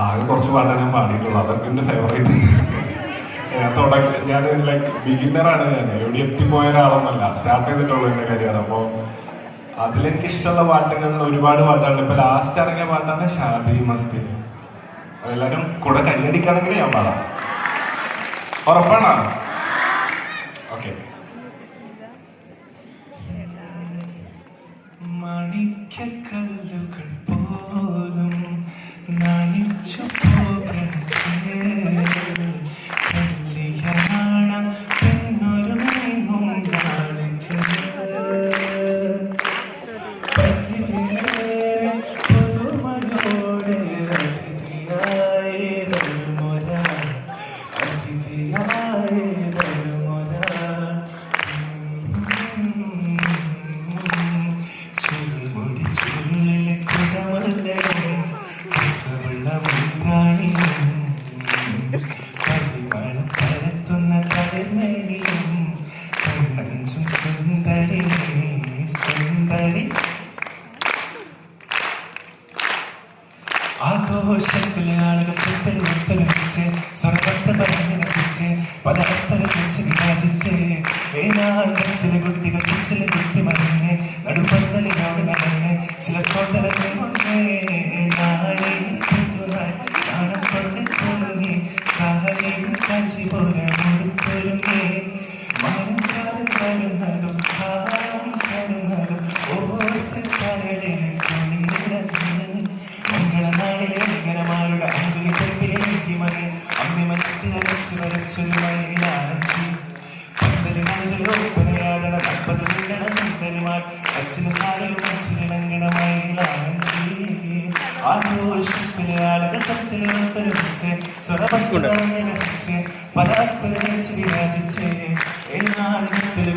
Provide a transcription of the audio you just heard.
ആകെ കുറച്ച് പാട്ടാണ് ഞാൻ പാടിയിട്ടുള്ളൂ, അതൊക്കെ എൻ്റെ ഫേവറേറ്റ്. ഞാൻ ലൈക്ക് ബിഗിന്നറാണ്, ഞാൻ എവിടെ എത്തിപ്പോയ ഒരാളൊന്നുമല്ല, സ്റ്റാർട്ട് ചെയ്തിട്ടുള്ളൂ എൻ്റെ കരിയർ. അപ്പോൾ അതിലെനിക്ക് ഇഷ്ടമുള്ള പാട്ടുകളിൽ ഒരുപാട് പാട്ടുകളുണ്ട്. ഇപ്പൊ ലാസ്റ്റ് ഇറങ്ങിയ പാട്ടാണ് ഷാദി മസ്തി. അതെല്ലാവരും കൂടെ കൈയടിക്കുകയാണെങ്കിൽ ഞാൻ പാടാം. ഉറപ്പാണോ? ഓക്കെ. മണിക്കല്ലുകൾ പോലും നണിച്ചു പോകണം കല്യാണം പെണ്ണൊരു പുതുമയോടെ അതിഥിയായി വരുമൊര അതിഥിയായി വരുമൊര ചുരുമുടി ചുരുളിലെ കുടമല്ലയും രസമുള്ള മുൻകാണിയും കരിമണം പരത്തുന്ന തലമേനിയും കണ്ണഞ്ചും സുന്ദരി സുന്ദരി. ആഘോഷത്തിലെ ആളുകൾ ചിന്തൽ ഉൾപ്പെടിച്ച് സ്വർഗത്തെ പറഞ്ഞ് രസിച്ച് പല അർത്ഥത്തിൽ വിരാജിച്ച് ഏനാന്തരത്തിലെ കുട്ടികൾ ചിന്തൽ കുത്തി മറിഞ്ഞ് നടുപന്തലിനോട് നടന്ന് ചില തോട്ടലങ്ങൾ മുന്നേ നാണം കൊണ്ട് പൊങ്ങി സാഹചര്യം കാഞ്ചി പോലെ മുഴുത്തൊരുങ്ങി മരം കാലം കാണുന്നതും കാലം കാണുന്നതും ഓർത്ത് കരളിൽ കുളിരങ്ങി മംഗളനാളിലെ ലിംഗനമാരുടെ അമ്പലി പെരുമ്പിലെ നീതിമണി അമ്മി മറ്റ് അരച്ചു വരച്ചൊരു മയിലാഞ്ചി പന്തലിനാളിൽ ഒപ്പനയാടണ അമ്പത് വീഴണ സുന്ദരിമാർ അച്ഛനും കാലിലും അച്ഛനിളങ്ങണ മയിലാഞ്ചി. ആഘോഷത്തിലെ ആളുകൾ ശക്തിയിലൊത്തൊരുമിച്ച് സ്വരഭക്തി രസിച്ച് പല അത്തരം വിരാജിച്ച് ഏനാന്തത്തിൽ